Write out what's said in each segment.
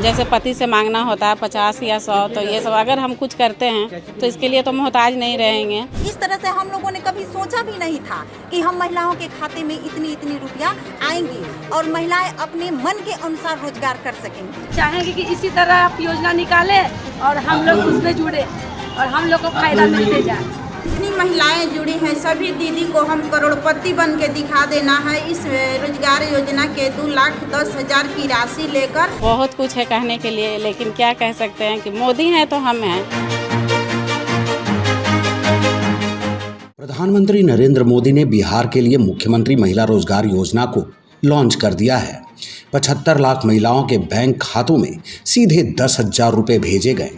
जैसे पति से मांगना होता है 50 या 100, तो ये सब अगर हम कुछ करते हैं तो इसके लिए तो मोहताज नहीं रहेंगे। इस तरह से हम लोगों ने कभी सोचा भी नहीं था कि हम महिलाओं के खाते में इतनी इतनी रुपया आएंगी और महिलाएं अपने मन के अनुसार रोजगार कर सकेंगी। चाहेंगे कि इसी तरह आप योजना निकाले और हम लोग उसमें जुड़े और हम लोग को फायदा मिलते जाए। जितनी महिलाएं जुड़ी हैं सभी दीदी को हम करोड़पति बन के दिखा देना है। इस रोजगार योजना के 2,10,000 की राशि लेकर बहुत कुछ है कहने के लिए, लेकिन क्या कह सकते हैं कि मोदी हैं तो हम हैं। प्रधानमंत्री नरेंद्र मोदी ने बिहार के लिए मुख्यमंत्री महिला रोजगार योजना को लॉन्च कर दिया है। 75 लाख महिलाओं के बैंक खातों में सीधे 10,000 रुपये भेजे गए।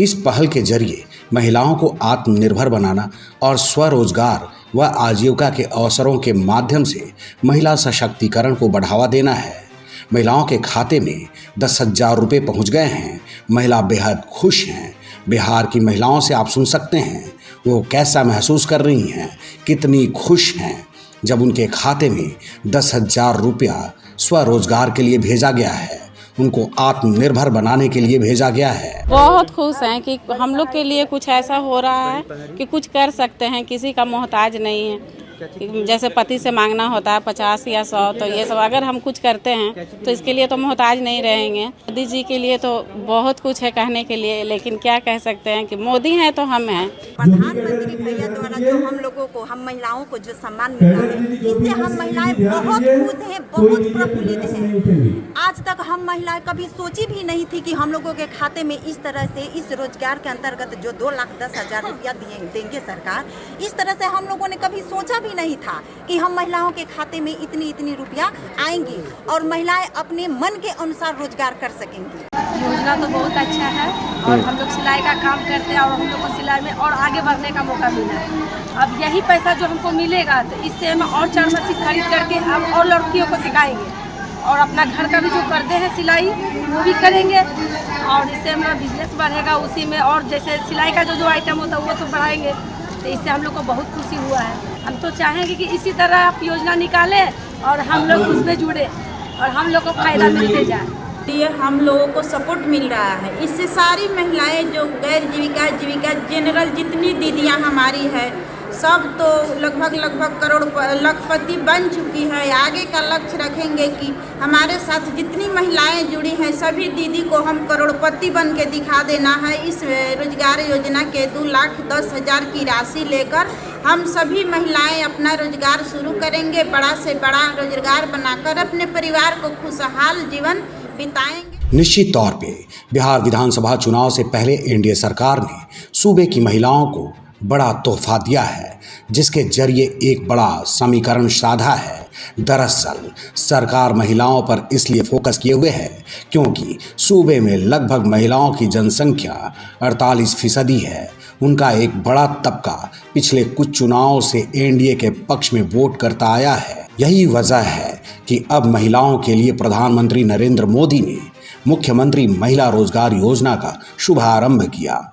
इस पहल के जरिए महिलाओं को आत्मनिर्भर बनाना और स्वरोजगार व आजीविका के अवसरों के माध्यम से महिला सशक्तिकरण को बढ़ावा देना है। महिलाओं के खाते में 10,000 रुपये पहुँच गए हैं। महिला बेहद खुश हैं। बिहार की महिलाओं से आप सुन सकते हैं वो कैसा महसूस कर रही हैं, कितनी खुश हैं जब उनके खाते में 10,000 रुपया स्वरोजगार के लिए भेजा गया है, उनको आत्मनिर्भर बनाने के लिए भेजा गया है। बहुत खुश हैं कि हम लोग के लिए कुछ ऐसा हो रहा है कि कुछ कर सकते हैं, किसी का मोहताज नहीं है। जैसे पति से मांगना होता है 50 या 100, तो ये सब अगर हम कुछ करते हैं तो इसके लिए तो मोहताज नहीं रहेंगे। मोदी जी के लिए तो बहुत कुछ है कहने के लिए, लेकिन क्या कह सकते हैं कि मोदी हैं तो हम हैं। प्रधानमंत्री भैया द्वारा जो हम लोगों को, हम महिलाओं को जो सम्मान मिला है, इससे हम महिलाएं बहुत खुश हैं, बहुत प्रफुल्लित हैं। आज तक हम महिलाएं कभी सोची भी नहीं थी कि हम लोगों के खाते में इस तरह से इस रोजगार के अंतर्गत जो 2,10,000 रुपया देंगे सरकार, इस तरह से हम लोगों ने कभी सोचा भी नहीं था कि हम महिलाओं के खाते में इतनी इतनी रुपया आएंगी और महिलाएं अपने मन के अनुसार रोजगार कर सकेंगी। योजना तो बहुत अच्छा है और हम लोग सिलाई का काम करते हैं और हम लोग को सिलाई में और आगे बढ़ने का मौका मिला है। अब यही पैसा जो हमको मिलेगा तो इससे हम और 4 मशीन खरीद करके अब और लड़कियों को सिखाएंगे और अपना घर का भी जो करते हैं सिलाई वो भी करेंगे और इससे हमारा बिजनेस बढ़ेगा उसी में। और जैसे सिलाई का जो आइटम होता है वो सब बढ़ाएंगे, तो इससे हम लोग को बहुत खुशी हुआ है। हम तो चाहेंगे कि इसी तरह आप योजना निकाले और हम लोग उसमें जुड़े और हम लोग को फायदा मिलते जाए। ये हम लोगों को सपोर्ट मिल रहा है। इससे सारी महिलाएं जो गैर जीविका जनरल जितनी दीदियां हमारी है सब तो लगभग लखपति बन चुकी है। आगे का लक्ष्य रखेंगे कि हमारे साथ जितनी महिलाएं जुड़ी हैं सभी दीदी को हम करोड़पति बन के दिखा देना है। इस रोजगार योजना के 2,10,000 की राशि लेकर हम सभी महिलाएं अपना रोजगार शुरू करेंगे। बड़ा से बड़ा रोजगार बनाकर अपने परिवार को खुशहाल जीवन बिताएंगे। निश्चित तौर पे बिहार विधानसभा चुनाव से पहले एनडीए सरकार ने सूबे की महिलाओं को बड़ा तोहफा दिया है, जिसके जरिए एक बड़ा समीकरण साधा है। दरअसल सरकार महिलाओं पर इसलिए फोकस किए हुए है क्योंकि सूबे में लगभग महिलाओं की जनसंख्या 48% है। उनका एक बड़ा तबका पिछले कुछ चुनावों से एनडीए के पक्ष में वोट करता आया है। यही वजह है कि अब महिलाओं के लिए प्रधानमंत्री नरेंद्र मोदी ने मुख्यमंत्री महिला रोजगार योजना का शुभारंभ किया।